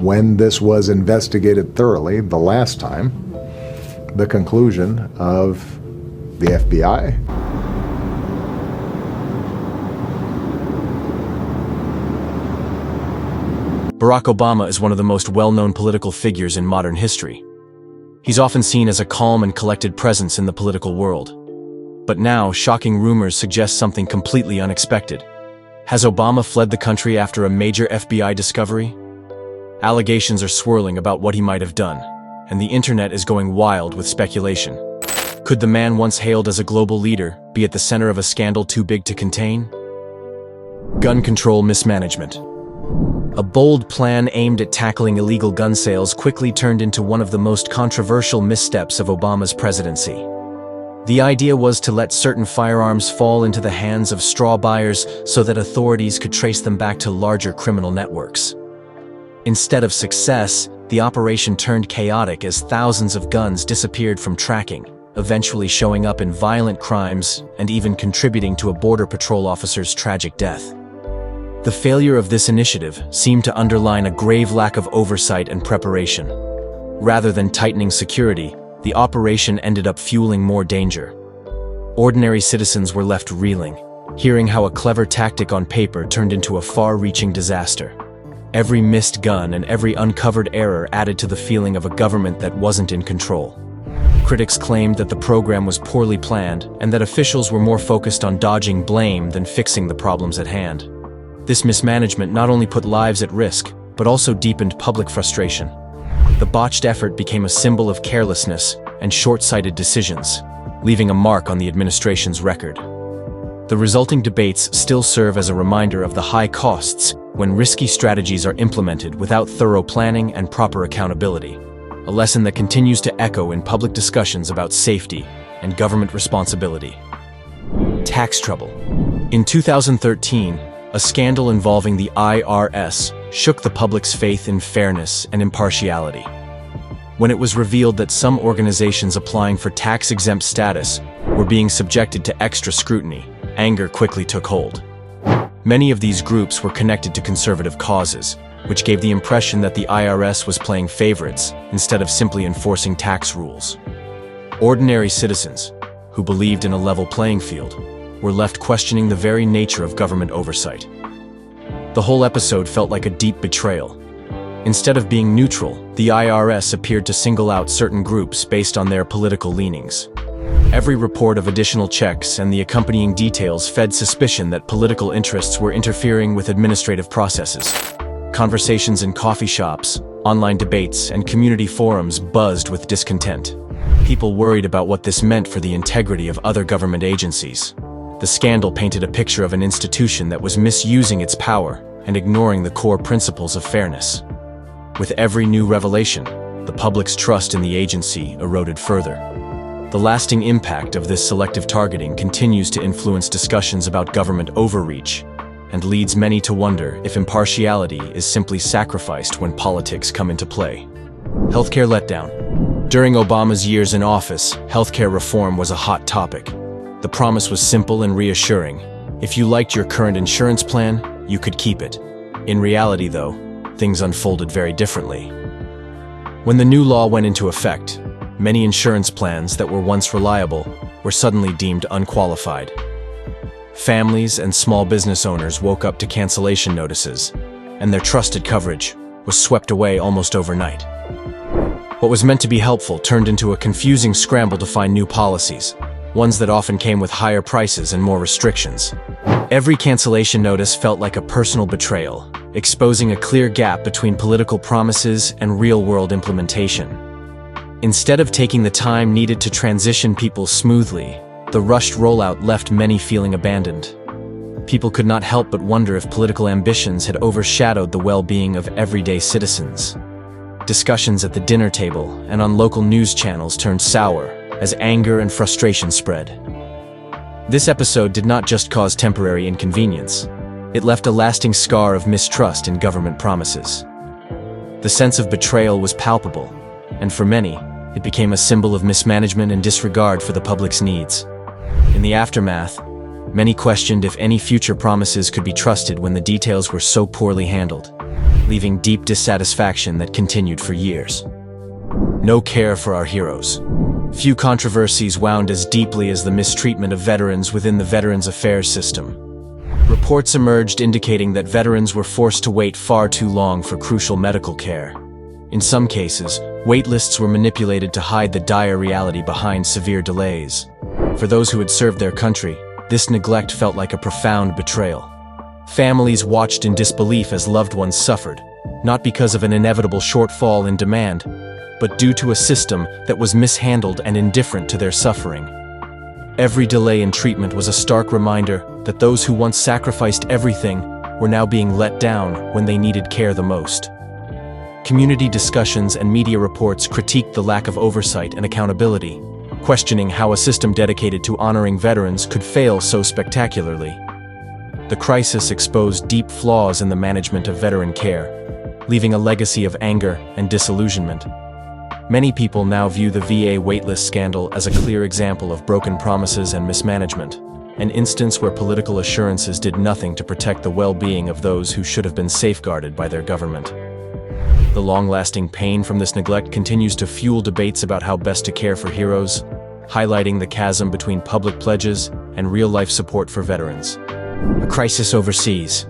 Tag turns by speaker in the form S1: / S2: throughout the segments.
S1: When this was investigated thoroughly the last time, the conclusion of the FBI
S2: Barack Obama is one of the most well-known political figures in modern history. He's often seen as a calm and collected presence in the political world. But now, shocking rumors suggest something completely unexpected. Has Obama fled the country after a major FBI discovery? Allegations are swirling about what he might have done, and the internet is going wild with speculation. Could the man once hailed as a global leader be at the center of a scandal too big to contain? Gun control mismanagement. A bold plan aimed at tackling illegal gun sales quickly turned into one of the most controversial missteps of Obama's presidency. The idea was to let certain firearms fall into the hands of straw buyers so that authorities could trace them back to larger criminal networks. Instead of success, the operation turned chaotic as thousands of guns disappeared from tracking, eventually showing up in violent crimes and even contributing to a Border Patrol officer's tragic death. The failure of this initiative seemed to underline a grave lack of oversight and preparation. Rather than tightening security, the operation ended up fueling more danger. Ordinary citizens were left reeling, hearing how a clever tactic on paper turned into a far-reaching disaster. Every missed gun and every uncovered error added to the feeling of a government that wasn't in control. Critics claimed that the program was poorly planned and that officials were more focused on dodging blame than fixing the problems at hand. This mismanagement not only put lives at risk, but also deepened public frustration. The botched effort became a symbol of carelessness and short-sighted decisions, leaving a mark on the administration's record. The resulting debates still serve as a reminder of the high costs when risky strategies are implemented without thorough planning and proper accountability, a lesson that continues to echo in public discussions about safety and government responsibility. Tax trouble. In 2013, a scandal involving the IRS shook the public's faith in fairness and impartiality. When it was revealed that some organizations applying for tax-exempt status were being subjected to extra scrutiny, anger quickly took hold. Many of these groups were connected to conservative causes, which gave the impression that the IRS was playing favorites instead of simply enforcing tax rules. Ordinary citizens, who believed in a level playing field, were left questioning the very nature of government oversight. The whole episode felt like a deep betrayal. Instead of being neutral, the IRS appeared to single out certain groups based on their political leanings. Every report of additional checks and the accompanying details fed suspicion that political interests were interfering with administrative processes. Conversations in coffee shops, online debates, and community forums buzzed with discontent. People worried about what this meant for the integrity of other government agencies. The scandal painted a picture of an institution that was misusing its power and ignoring the core principles of fairness. With every new revelation, the public's trust in the agency eroded further. The lasting impact of this selective targeting continues to influence discussions about government overreach and leads many to wonder if impartiality is simply sacrificed when politics come into play. Healthcare letdown. During Obama's years in office, healthcare reform was a hot topic. The promise was simple and reassuring. If you liked your current insurance plan, you could keep it. In reality, though, things unfolded very differently. When the new law went into effect, many insurance plans that were once reliable were suddenly deemed unqualified. Families and small business owners woke up to cancellation notices, and their trusted coverage was swept away almost overnight. What was meant to be helpful turned into a confusing scramble to find new policies, ones that often came with higher prices and more restrictions. Every cancellation notice felt like a personal betrayal, exposing a clear gap between political promises and real-world implementation. Instead of taking the time needed to transition people smoothly, the rushed rollout left many feeling abandoned. People could not help but wonder if political ambitions had overshadowed the well-being of everyday citizens. Discussions at the dinner table and on local news channels turned sour as anger and frustration spread. This episode did not just cause temporary inconvenience. It left a lasting scar of mistrust in government promises. The sense of betrayal was palpable, and for many, it became a symbol of mismanagement and disregard for the public's needs. In the aftermath, many questioned if any future promises could be trusted when the details were so poorly handled. leaving deep dissatisfaction that continued for years. No care for our heroes. Few controversies wound as deeply as the mistreatment of veterans within the Veterans Affairs system. Reports emerged indicating that veterans were forced to wait far too long for crucial medical care. In some cases, wait lists were manipulated to hide the dire reality behind severe delays. For those who had served their country, this neglect felt like a profound betrayal. Families watched in disbelief as loved ones suffered, not because of an inevitable shortfall in demand, but due to a system that was mishandled and indifferent to their suffering. Every delay in treatment was a stark reminder that those who once sacrificed everything were now being let down when they needed care the most. Community discussions and media reports critiqued the lack of oversight and accountability, questioning how a system dedicated to honoring veterans could fail so spectacularly. The crisis exposed deep flaws in the management of veteran care, leaving a legacy of anger and disillusionment. Many people now view the VA waitlist scandal as a clear example of broken promises and mismanagement, an instance where political assurances did nothing to protect the well-being of those who should have been safeguarded by their government. The long-lasting pain from this neglect continues to fuel debates about how best to care for heroes, highlighting the chasm between public pledges and real-life support for veterans. A crisis overseas.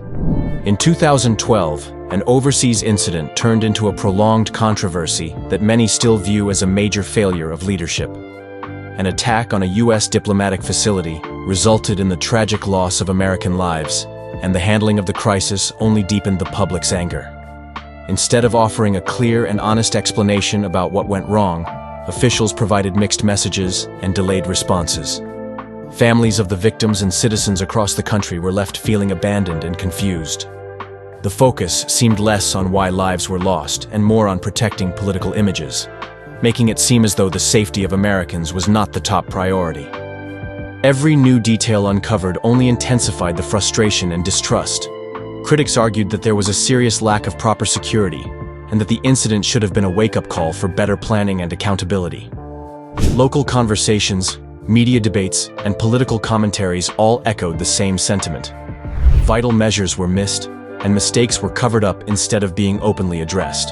S2: In 2012, an overseas incident turned into a prolonged controversy that many still view as a major failure of leadership. An attack on a U.S. diplomatic facility resulted in the tragic loss of American lives, and the handling of the crisis only deepened the public's anger. Instead of offering a clear and honest explanation about what went wrong, officials provided mixed messages and delayed responses. Families of the victims and citizens across the country were left feeling abandoned and confused. The focus seemed less on why lives were lost and more on protecting political images, making it seem as though the safety of Americans was not the top priority. Every new detail uncovered only intensified the frustration and distrust. Critics argued that there was a serious lack of proper security, and that the incident should have been a wake-up call for better planning and accountability. Local conversations, media debates, and political commentaries all echoed the same sentiment. Vital measures were missed, and mistakes were covered up instead of being openly addressed.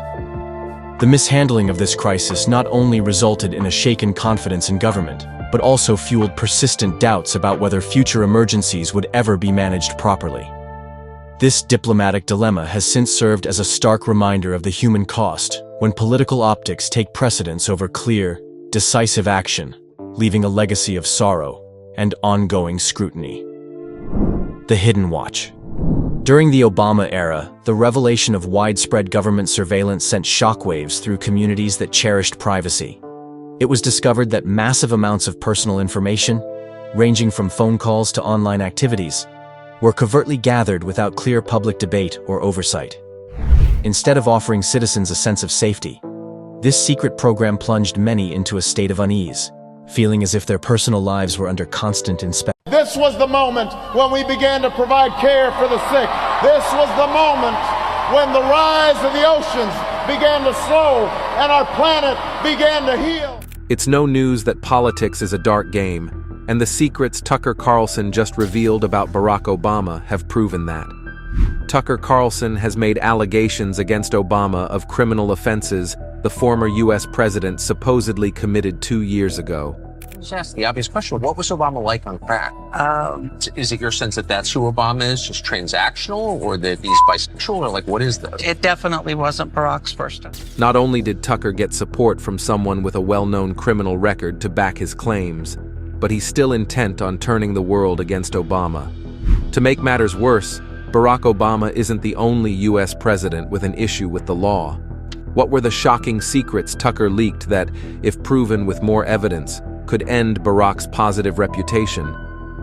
S2: The mishandling of this crisis not only resulted in a shaken confidence in government, but also fueled persistent doubts about whether future emergencies would ever be managed properly. This diplomatic dilemma has since served as a stark reminder of the human cost when political optics take precedence over clear, decisive action, leaving a legacy of sorrow and ongoing scrutiny. The Hidden Watch. During the Obama era, the revelation of widespread government surveillance sent shockwaves through communities that cherished privacy. It was discovered that massive amounts of personal information, ranging from phone calls to online activities, were covertly gathered without clear public debate or oversight. Instead of offering citizens a sense of safety, this secret program plunged many into a state of unease, feeling as if their personal lives were under constant inspection.
S3: This was the moment when we began to provide care for the sick. This was the moment when the rise of the oceans began to slow and our planet began to heal.
S4: It's no news that politics is a dark game, and the secrets Tucker Carlson just revealed about Barack Obama have proven that. Tucker Carlson has made allegations against Obama of criminal offenses the former U.S. president supposedly committed 2 years ago.
S5: Just ask the obvious question, what was Obama like on crack? Is it your sense that that's who Obama is, just transactional, or that he's bisexual, or like what is this?
S6: It definitely wasn't Barack's first time.
S4: Not only did Tucker get support from someone with a well-known criminal record to back his claims, but he's still intent on turning the world against Obama. To make matters worse, Barack Obama isn't the only U.S. president with an issue with the law. What were the shocking secrets Tucker leaked that, if proven with more evidence, could end Barack's positive reputation?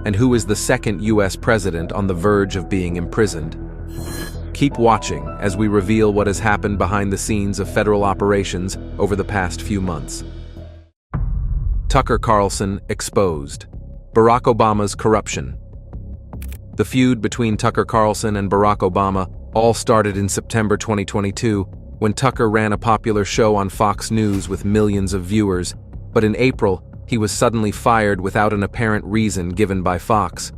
S4: And who is the second U.S. president on the verge of being imprisoned? Keep watching as we reveal what has happened behind the scenes of federal operations over the past few months. Tucker Carlson exposed. Barack Obama's corruption. The feud between Tucker Carlson and Barack Obama all started in September 2022, when Tucker ran a popular show on Fox News with millions of viewers, but in April, he was suddenly fired without an apparent reason given by Fox.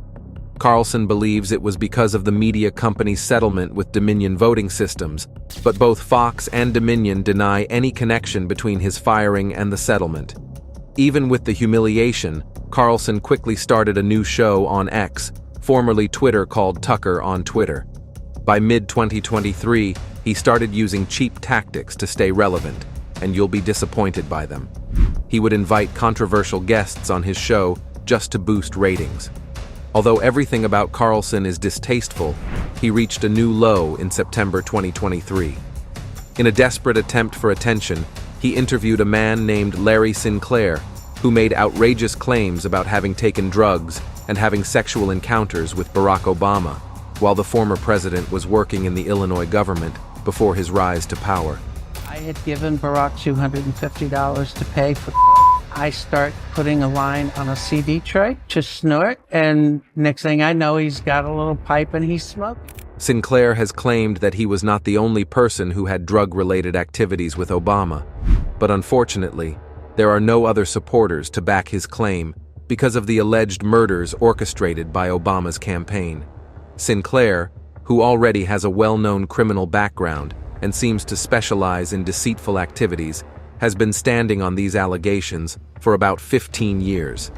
S4: Carlson believes it was because of the media company's settlement with Dominion voting systems, but both Fox and Dominion deny any connection between his firing and the settlement. Even with the humiliation, Carlson quickly started a new show on X, formerly Twitter, called Tucker on Twitter. By mid-2023, he started using cheap tactics to stay relevant, and you'll be disappointed by them. He would invite controversial guests on his show just to boost ratings. Although everything about Carlson is distasteful, he reached a new low in September 2023. In a desperate attempt for attention, he interviewed a man named Larry Sinclair, who made outrageous claims about having taken drugs and having sexual encounters with Barack Obama, while the former president was working in the Illinois government before his rise to power.
S6: I had given Barack $250 to pay for. I start putting a line on a CD tray to snort, and next thing I know, he's got a little pipe and he's smoking.
S4: Sinclair has claimed that he was not the only person who had drug-related activities with Obama, but unfortunately, there are no other supporters to back his claim because of the alleged murders orchestrated by Obama's campaign. Sinclair, who already has a well-known criminal background and seems to specialize in deceitful activities, has been standing on these allegations for about 15 years.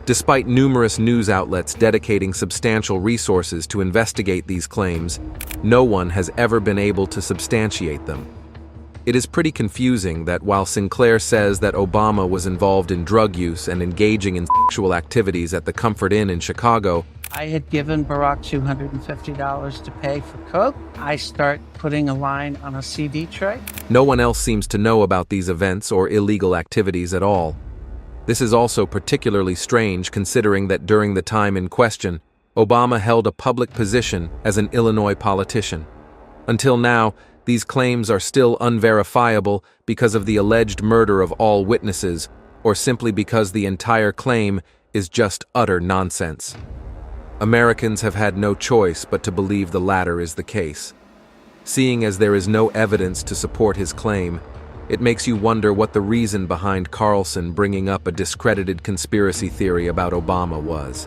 S4: Despite numerous news outlets dedicating substantial resources to investigate these claims, no one has ever been able to substantiate them. It is pretty confusing that while Sinclair says that Obama was involved in drug use and engaging in sexual activities at the Comfort Inn in Chicago,
S6: I had given Barack $250 to pay for coke. I start putting a line on a CD tray.
S4: no one else seems to know about these events or illegal activities at all. This is also particularly strange considering that during the time in question, Obama held a public position as an Illinois politician. Until now, these claims are still unverifiable because of the alleged murder of all witnesses, or simply because the entire claim is just utter nonsense. Americans have had no choice but to believe the latter is the case. Seeing as there is no evidence to support his claim, it makes you wonder what the reason behind Carlson bringing up a discredited conspiracy theory about Obama was.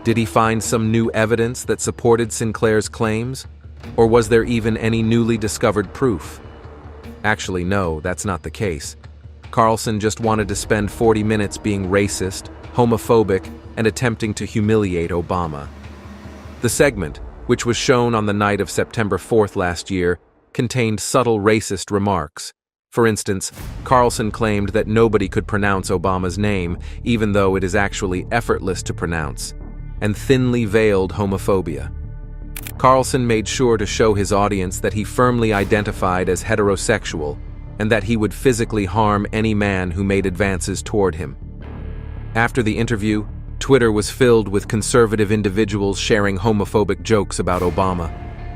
S4: Did he find some new evidence that supported Sinclair's claims? Or was there even any newly discovered proof? Actually, no, that's not the case. Carlson just wanted to spend 40 minutes being racist, homophobic, and attempting to humiliate Obama. The segment, which was shown on the night of September 4th last year, contained subtle racist remarks. For instance, Carlson claimed that nobody could pronounce Obama's name, even though it is actually effortless to pronounce, and thinly veiled homophobia. Carlson made sure to show his audience that he firmly identified as heterosexual and that he would physically harm any man who made advances toward him. After the interview, Twitter was filled with conservative individuals sharing homophobic jokes about Obama.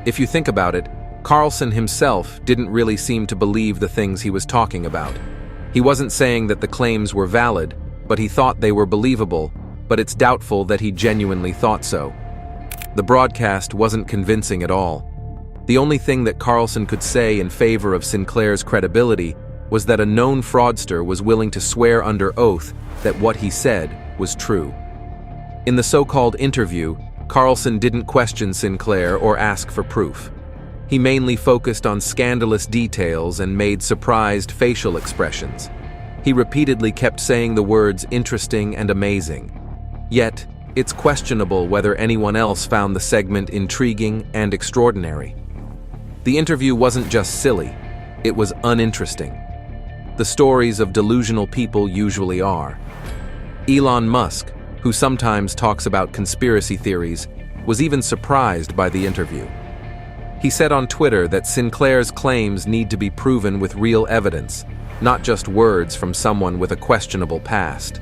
S4: If you think about it, Carlson himself didn't really seem to believe the things he was talking about. He wasn't saying that the claims were valid, but he thought they were believable, but it's doubtful that he genuinely thought so. The broadcast wasn't convincing at all. The only thing that Carlson could say in favor of Sinclair's credibility was that a known fraudster was willing to swear under oath that what he said was true. In the so-called interview, Carlson didn't question Sinclair or ask for proof. He mainly focused on scandalous details and made surprised facial expressions. He repeatedly kept saying the words interesting and amazing. Yet, it's questionable whether anyone else found the segment intriguing and extraordinary. The interview wasn't just silly, it was uninteresting. The stories of delusional people usually are. Elon Musk, who sometimes talks about conspiracy theories, was even surprised by the interview. He said on Twitter that Sinclair's claims need to be proven with real evidence, not just words from someone with a questionable past.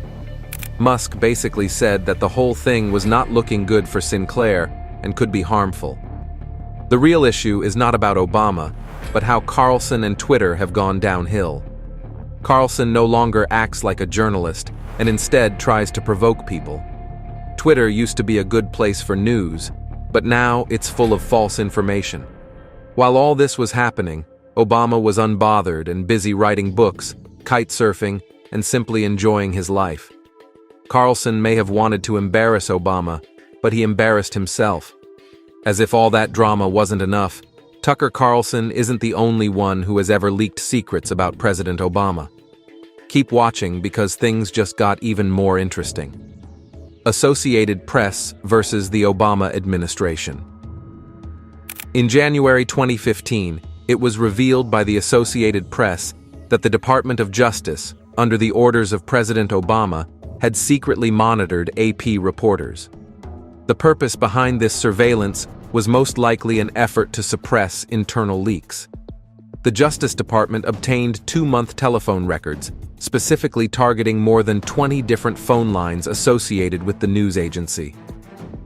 S4: Musk basically said that the whole thing was not looking good for Sinclair and could be harmful. The real issue is not about Obama, but how Carlson and Twitter have gone downhill. Carlson no longer acts like a journalist and instead tries to provoke people. Twitter used to be a good place for news, but now it's full of false information. While all this was happening, Obama was unbothered and busy writing books, kite surfing, and simply enjoying his life. Carlson may have wanted to embarrass Obama, but he embarrassed himself. As if all that drama wasn't enough, Tucker Carlson isn't the only one who has ever leaked secrets about President Obama. Keep watching because things just got even more interesting. Associated Press versus the Obama administration. In January 2015, it was revealed by the Associated Press that the Department of Justice, under the orders of President Obama, had secretly monitored AP reporters. The purpose behind this surveillance was most likely an effort to suppress internal leaks. The Justice Department obtained 2-month telephone records, specifically targeting more than 20 different phone lines associated with the news agency.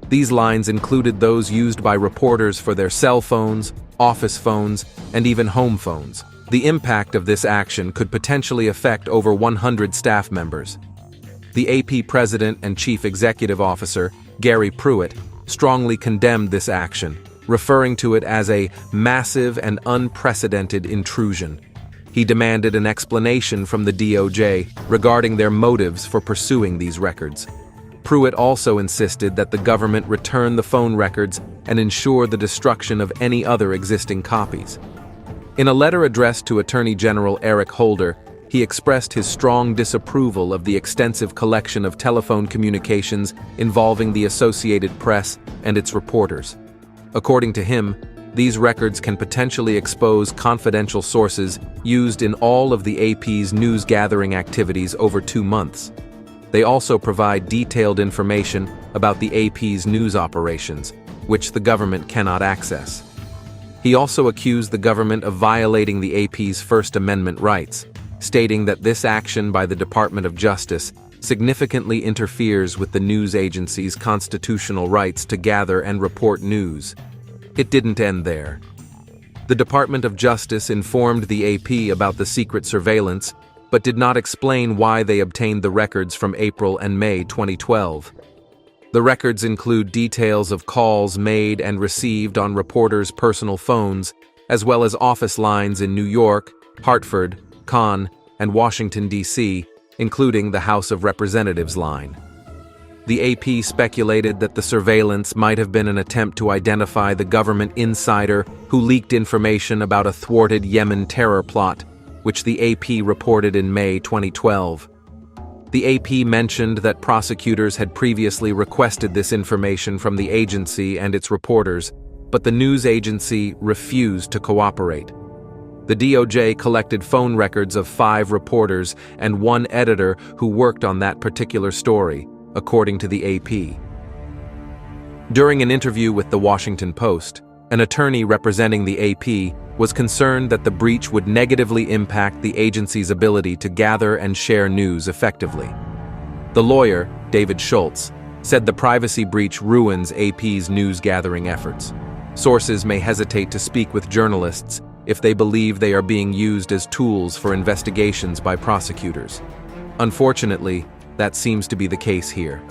S4: These lines included those used by reporters for their cell phones, office phones, and even home phones. The impact of this action could potentially affect over 100 staff members. The AP President and Chief Executive Officer, Gary Pruitt, strongly condemned this action, referring to it as a massive and unprecedented intrusion. He demanded an explanation from the DOJ regarding their motives for pursuing these records. Pruitt also insisted that the government return the phone records and ensure the destruction of any other existing copies. In a letter addressed to Attorney General Eric Holder, he expressed his strong disapproval of the extensive collection of telephone communications involving the Associated Press and its reporters. According to him, these records can potentially expose confidential sources used in all of the AP's news-gathering activities over 2 months. They also provide detailed information about the AP's news operations, which the government cannot access. He also accused the government of violating the AP's First Amendment rights, stating that this action by the Department of Justice significantly interferes with the news agency's constitutional rights to gather and report news. It didn't end there. The Department of Justice informed the AP about the secret surveillance, but did not explain why they obtained the records from April and May 2012. The records include details of calls made and received on reporters' personal phones, as well as office lines in New York, Hartford, Cannes, and Washington, D.C., including the House of Representatives line. The AP speculated that the surveillance might have been an attempt to identify the government insider who leaked information about a thwarted Yemen terror plot, which the AP reported in May 2012. The AP mentioned that prosecutors had previously requested this information from the agency and its reporters, but the news agency refused to cooperate. The DOJ collected phone records of 5 reporters and 1 editor who worked on that particular story, according to the AP. During an interview with the Washington Post, an attorney representing the AP was concerned that the breach would negatively impact the agency's ability to gather and share news effectively. The lawyer, David Schultz, said the privacy breach ruins AP's news-gathering efforts. Sources may hesitate to speak with journalists if they believe they are being used as tools for investigations by prosecutors. Unfortunately, that seems to be the case here.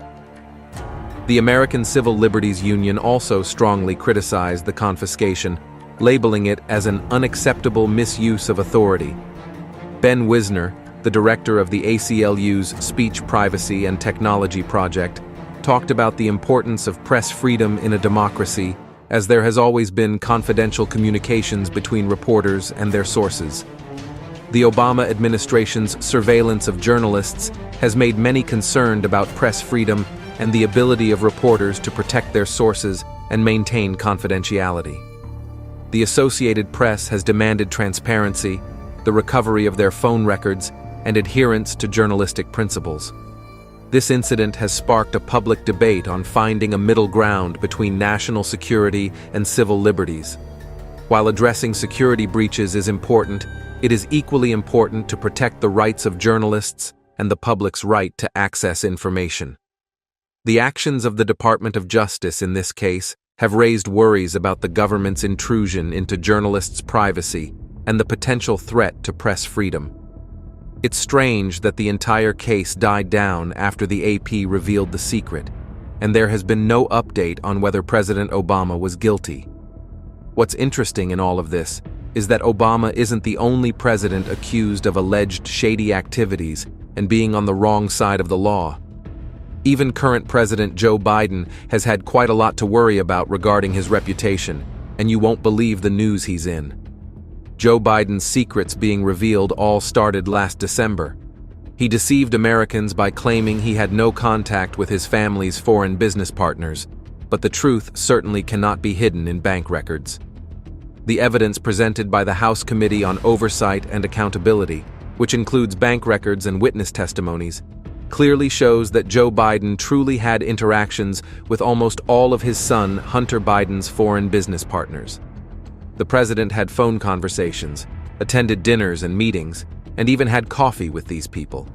S4: The American Civil Liberties Union also strongly criticized the confiscation, labeling it as an unacceptable misuse of authority. Ben Wisner, the director of the ACLU's Speech Privacy and Technology Project, talked about the importance of press freedom in a democracy, as there has always been confidential communications between reporters and their sources. The Obama administration's surveillance of journalists has made many concerned about press freedom and the ability of reporters to protect their sources and maintain confidentiality. The Associated Press has demanded transparency, the recovery of their phone records, and adherence to journalistic principles. This incident has sparked a public debate on finding a middle ground between national security and civil liberties. While addressing security breaches is important, it is equally important to protect the rights of journalists and the public's right to access information. The actions of the Department of Justice in this case have raised worries about the government's intrusion into journalists' privacy and the potential threat to press freedom. It's strange that the entire case died down after the AP revealed the secret, and there has been no update on whether President Obama was guilty. What's interesting in all of this is that Obama isn't the only president accused of alleged shady activities and being on the wrong side of the law. Even current President Joe Biden has had quite a lot to worry about regarding his reputation, and you won't believe the news he's in. Joe Biden's secrets being revealed all started last December. He deceived Americans by claiming he had no contact with his family's foreign business partners, but the truth certainly cannot be hidden in bank records. The evidence presented by the House Committee on Oversight and Accountability, which includes bank records and witness testimonies, clearly shows that Joe Biden truly had interactions with almost all of his son Hunter Biden's foreign business partners. The president had phone conversations, attended dinners and meetings, and even had coffee with these people.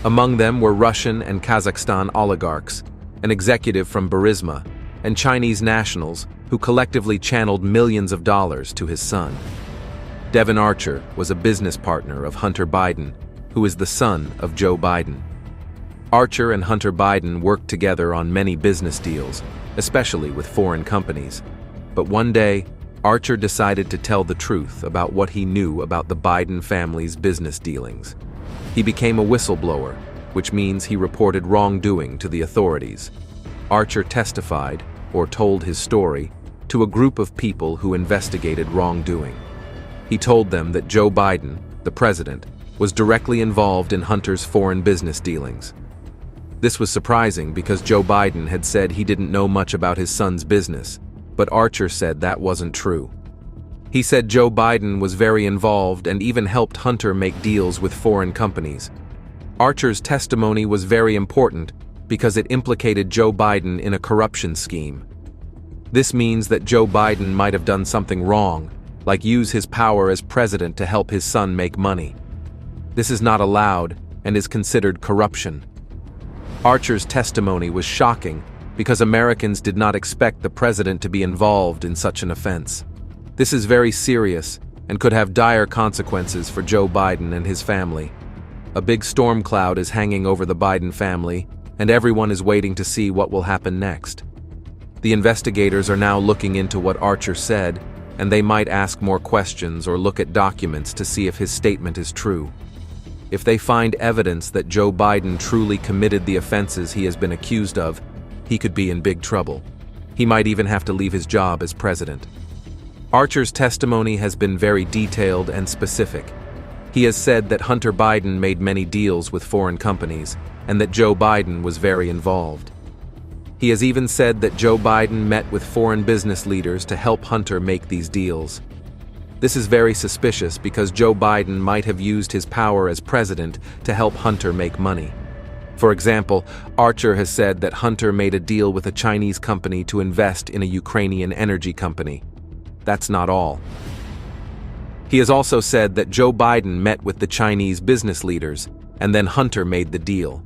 S4: Among them were Russian and Kazakhstan oligarchs, an executive from Burisma, and Chinese nationals who collectively channeled millions of dollars to his son. Devon Archer was a business partner of Hunter Biden, who is the son of Joe Biden. Archer and Hunter Biden worked together on many business deals, especially with foreign companies. But one day, Archer decided to tell the truth about what he knew about the Biden family's business dealings. He became a whistleblower, which means he reported wrongdoing to the authorities. Archer testified, or told his story, to a group of people who investigated wrongdoing. He told them that Joe Biden, the president, was directly involved in Hunter's foreign business dealings. This was surprising because Joe Biden had said he didn't know much about his son's business, but Archer said that wasn't true. He said Joe Biden was very involved and even helped Hunter make deals with foreign companies. Archer's testimony was very important because it implicated Joe Biden in a corruption scheme. This means that Joe Biden might have done something wrong, like use his power as president to help his son make money. This is not allowed and is considered corruption. Archer's testimony was shocking because Americans did not expect the president to be involved in such an offense. This is very serious and could have dire consequences for Joe Biden and his family. A big storm cloud is hanging over the Biden family, and everyone is waiting to see what will happen next. The investigators are now looking into what Archer said, and they might ask more questions or look at documents to see if his statement is true. If they find evidence that Joe Biden truly committed the offenses he has been accused of, he could be in big trouble. He might even have to leave his job as president. Archer's testimony has been very detailed and specific. He has said that Hunter Biden made many deals with foreign companies and that Joe Biden was very involved. He has even said that Joe Biden met with foreign business leaders to help Hunter make these deals. This is very suspicious because Joe Biden might have used his power as president to help Hunter make money. For example, Archer has said that Hunter made a deal with a Chinese company to invest in a Ukrainian energy company. That's not all. He has also said that Joe Biden met with the Chinese business leaders, and then Hunter made the deal.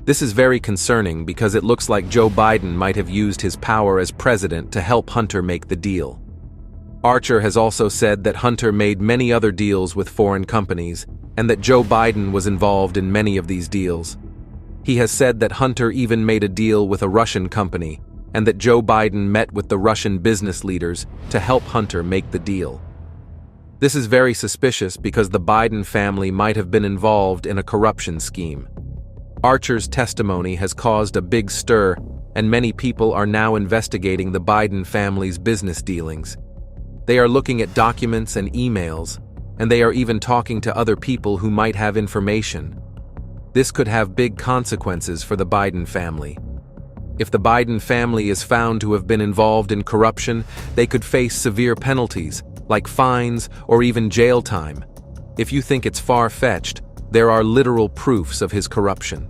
S4: This is very concerning because it looks like Joe Biden might have used his power as president to help Hunter make the deal. Archer has also said that Hunter made many other deals with foreign companies, and that Joe Biden was involved in many of these deals. He has said that Hunter even made a deal with a Russian company, and that Joe Biden met with the Russian business leaders to help Hunter make the deal. This is very suspicious because the Biden family might have been involved in a corruption scheme. Archer's testimony has caused a big stir, and many people are now investigating the Biden family's business dealings. They are looking at documents and emails, and they are even talking to other people who might have information. This could have big consequences for the Biden family. If the Biden family is found to have been involved in corruption, they could face severe penalties, like fines or even jail time. If you think it's far-fetched, there are literal proofs of his corruption.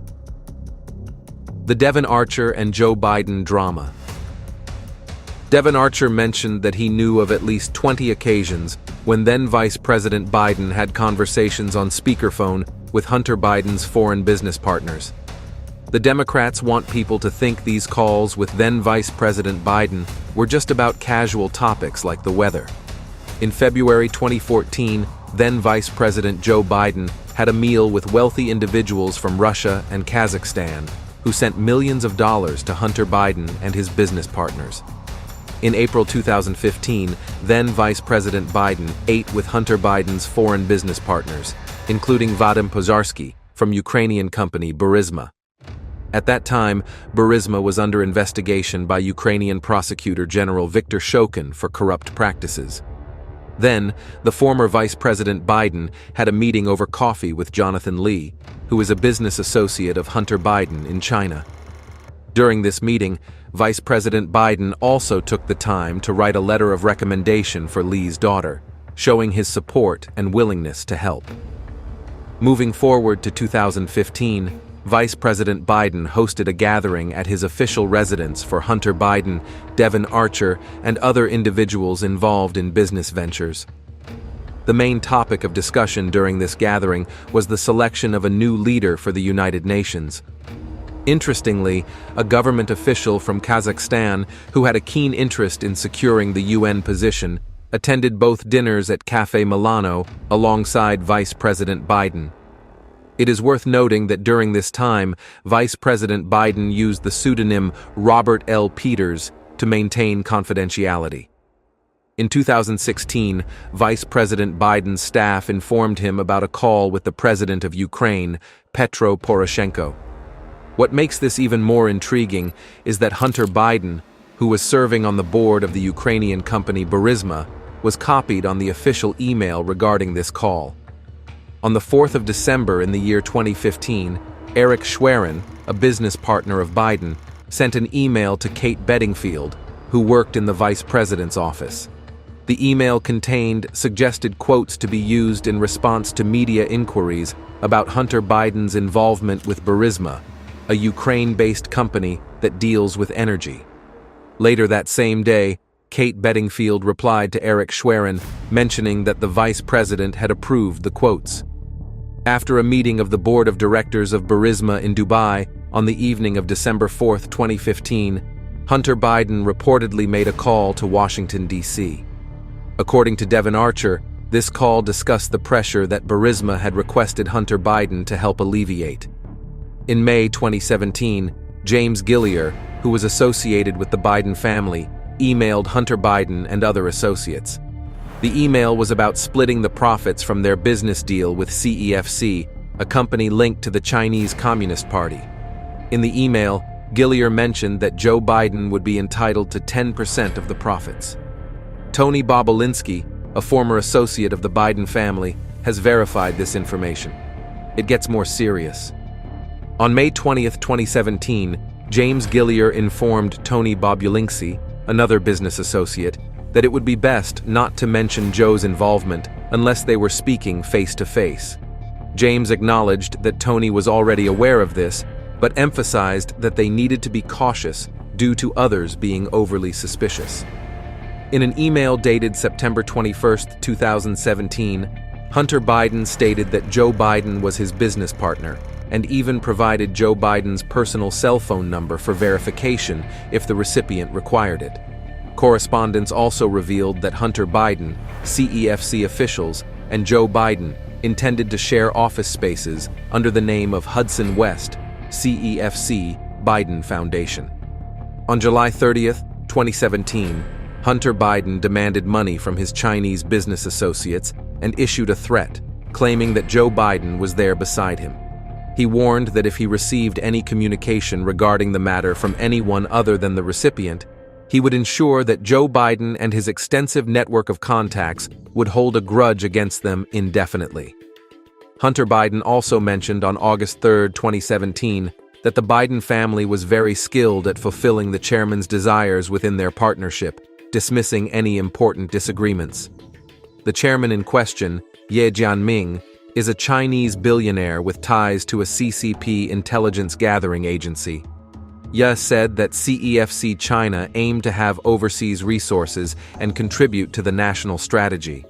S4: The Devon Archer and Joe Biden drama. Devon Archer mentioned that he knew of at least 20 occasions when then Vice President Biden had conversations on speakerphone with Hunter Biden's foreign business partners. The Democrats want people to think these calls with then Vice President Biden were just about casual topics like the weather. In February 2014, then Vice President Joe Biden had a meal with wealthy individuals from Russia and Kazakhstan who sent millions of dollars to Hunter Biden and his business partners. In April 2015, then Vice President Biden ate with Hunter Biden's foreign business partners, including Vadim Pozharsky from Ukrainian company Burisma. At that time, Burisma was under investigation by Ukrainian prosecutor General Viktor Shokin for corrupt practices. Then, the former Vice President Biden had a meeting over coffee with Jonathan Lee, who is a business associate of Hunter Biden in China. During this meeting, Vice President Biden also took the time to write a letter of recommendation for Lee's daughter, showing his support and willingness to help. Moving forward to 2015, Vice President Biden hosted a gathering at his official residence for Hunter Biden, Devon Archer, and other individuals involved in business ventures. The main topic of discussion during this gathering was the selection of a new leader for the United Nations. Interestingly, a government official from Kazakhstan who had a keen interest in securing the UN position attended both dinners at Cafe Milano alongside Vice President Biden. It is worth noting that during this time, Vice President Biden used the pseudonym Robert L. Peters to maintain confidentiality. In 2016, Vice President Biden's staff informed him about a call with the President of Ukraine, Petro Poroshenko. What makes this even more intriguing is that Hunter Biden, who was serving on the board of the Ukrainian company Burisma, was copied on the official email regarding this call. On the 4th of December in the year 2015, Eric Schwerin, a business partner of Biden, sent an email to Kate Bedingfield, who worked in the vice president's office. The email contained suggested quotes to be used in response to media inquiries about Hunter Biden's involvement with Burisma, a Ukraine-based company that deals with energy. Later that same day, Kate Bedingfield replied to Eric Schwerin, mentioning that the vice president had approved the quotes. After a meeting of the board of directors of Burisma in Dubai on the evening of December 4, 2015, Hunter Biden reportedly made a call to Washington, D.C. According to Devon Archer, this call discussed the pressure that Burisma had requested Hunter Biden to help alleviate. In May 2017, James Gillier, who was associated with the Biden family, emailed Hunter Biden and other associates. The email was about splitting the profits from their business deal with CEFC, a company linked to the Chinese Communist Party. In the email, Gillier mentioned that Joe Biden would be entitled to 10% of the profits. Tony Bobulinski, a former associate of the Biden family, has verified this information. It gets more serious. On May 20, 2017, James Gillier informed Tony Bobulinski, another business associate, that it would be best not to mention Joe's involvement unless they were speaking face-to-face. James acknowledged that Tony was already aware of this, but emphasized that they needed to be cautious due to others being overly suspicious. In an email dated September 21, 2017, Hunter Biden stated that Joe Biden was his business partner and even provided Joe Biden's personal cell phone number for verification if the recipient required it. Correspondence also revealed that Hunter Biden, CEFC officials, and Joe Biden intended to share office spaces under the name of Hudson West, CEFC Biden Foundation. On July 30, 2017, Hunter Biden demanded money from his Chinese business associates and issued a threat, claiming that Joe Biden was there beside him. He warned that if he received any communication regarding the matter from anyone other than the recipient, he would ensure that Joe Biden and his extensive network of contacts would hold a grudge against them indefinitely. Hunter Biden also mentioned on August 3, 2017, that the Biden family was very skilled at fulfilling the chairman's desires within their partnership, dismissing any important disagreements. The chairman in question, Ye Jianming, is a Chinese billionaire with ties to a CCP intelligence gathering agency. Ye said that CEFC China aimed to have overseas resources and contribute to the national strategy.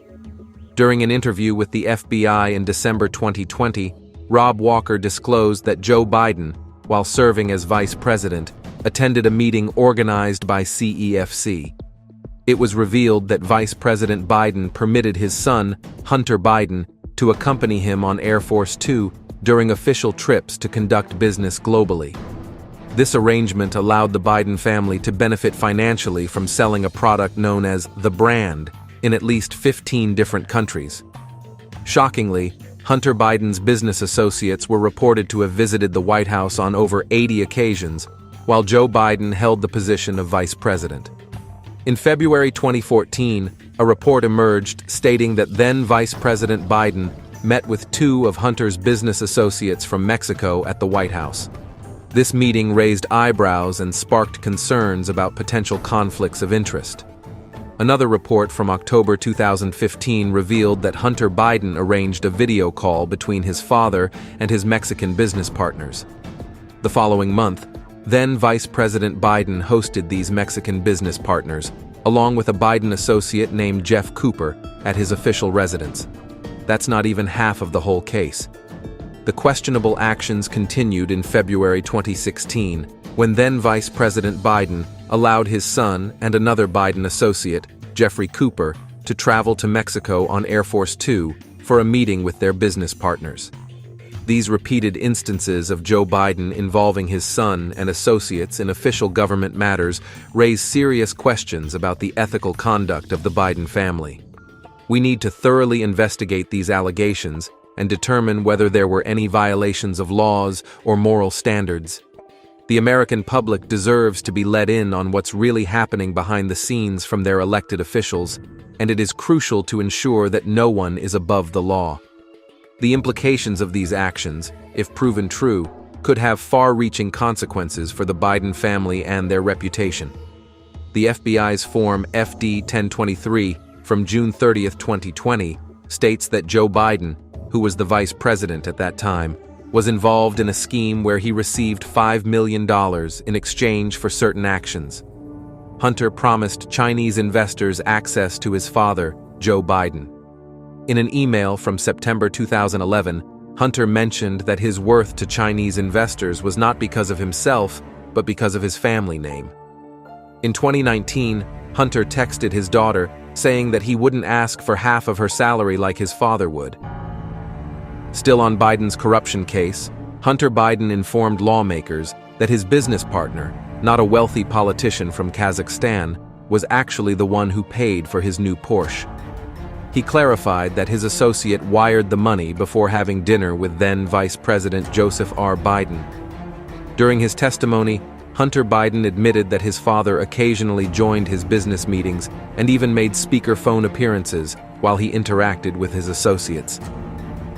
S4: During an interview with the FBI in December 2020, Rob Walker disclosed that Joe Biden, while serving as vice president, attended a meeting organized by CEFC. It was revealed that Vice President Biden permitted his son, Hunter Biden, to accompany him on Air Force Two during official trips to conduct business globally. This arrangement allowed the Biden family to benefit financially from selling a product known as the brand in at least 15 different countries. Shockingly, Hunter Biden's business associates were reported to have visited the White House on over 80 occasions, while Joe Biden held the position of vice president. In February 2014, a report emerged stating that then Vice President Biden met with two of Hunter's business associates from Mexico at the White House. This meeting raised eyebrows and sparked concerns about potential conflicts of interest. Another report from October 2015 revealed that Hunter Biden arranged a video call between his father and his Mexican business partners. The following month, then Vice President Biden hosted these Mexican business partners, along with a Biden associate named Jeff Cooper, at his official residence. That's not even half of the whole case. The questionable actions continued in February 2016, when then Vice President Biden allowed his son and another Biden associate, Jeffrey Cooper, to travel to Mexico on Air Force Two for a meeting with their business partners. These repeated instances of Joe Biden involving his son and associates in official government matters raise serious questions about the ethical conduct of the Biden family. We need to thoroughly investigate these allegations and determine whether there were any violations of laws or moral standards. The American public deserves to be let in on what's really happening behind the scenes from their elected officials, and it is crucial to ensure that no one is above the law. The implications of these actions, if proven true, could have far-reaching consequences for the Biden family and their reputation. The FBI's Form FD-1023 from June 30, 2020, states that Joe Biden, who was the vice president at that time, was involved in a scheme where he received $5 million in exchange for certain actions. Hunter promised Chinese investors access to his father, Joe Biden. In an email from September 2011, Hunter mentioned that his worth to Chinese investors was not because of himself, but because of his family name. In 2019, Hunter texted his daughter, saying that he wouldn't ask for half of her salary like his father would. Still on Biden's corruption case, Hunter Biden informed lawmakers that his business partner, not a wealthy politician from Kazakhstan, was actually the one who paid for his new Porsche. He clarified that his associate wired the money before having dinner with then Vice President Joseph R. Biden. During his testimony, Hunter Biden admitted that his father occasionally joined his business meetings and even made speakerphone appearances while he interacted with his associates.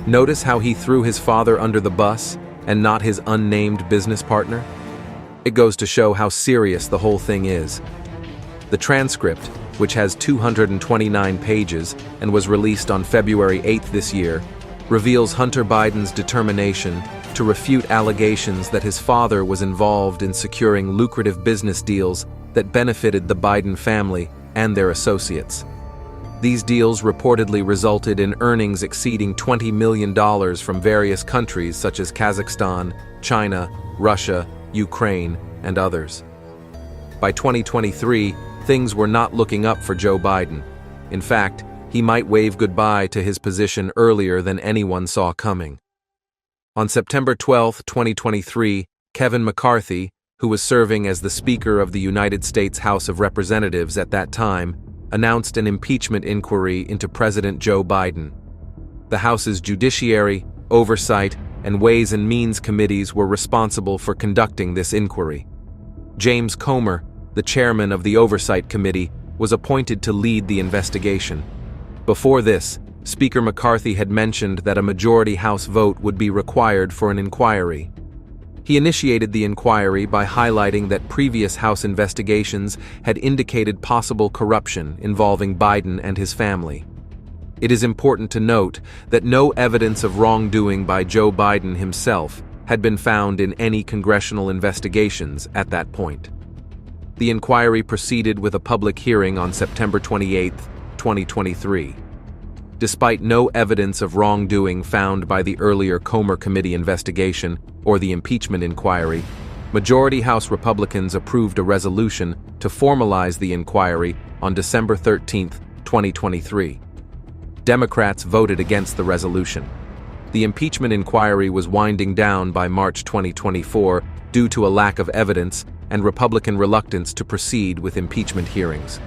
S4: Notice how he threw his father under the bus and not his unnamed business partner? It goes to show how serious the whole thing is. The transcript, which has 229 pages and was released on February 8 this year, reveals Hunter Biden's determination to refute allegations that his father was involved in securing lucrative business deals that benefited the Biden family and their associates. These deals reportedly resulted in earnings exceeding $20 million from various countries such as Kazakhstan, China, Russia, Ukraine, and others. By 2023, things were not looking up for Joe Biden. In fact, he might wave goodbye to his position earlier than anyone saw coming. On September 12, 2023, Kevin McCarthy, who was serving as the Speaker of the United States House of Representatives at that time, announced an impeachment inquiry into President Joe Biden. The House's Judiciary, Oversight, and Ways and Means committees were responsible for conducting this inquiry. James Comer, the chairman of the Oversight Committee, was appointed to lead the investigation. Before this, Speaker McCarthy had mentioned that a majority House vote would be required for an inquiry. He initiated the inquiry by highlighting that previous House investigations had indicated possible corruption involving Biden and his family. It is important to note that no evidence of wrongdoing by Joe Biden himself had been found in any congressional investigations at that point. The inquiry proceeded with a public hearing on September 28, 2023. Despite no evidence of wrongdoing found by the earlier Comer Committee investigation or the impeachment inquiry, majority House Republicans approved a resolution to formalize the inquiry on December 13, 2023. Democrats voted against the resolution. The impeachment inquiry was winding down by March 2024 due to a lack of evidence and Republican reluctance to proceed with impeachment hearings.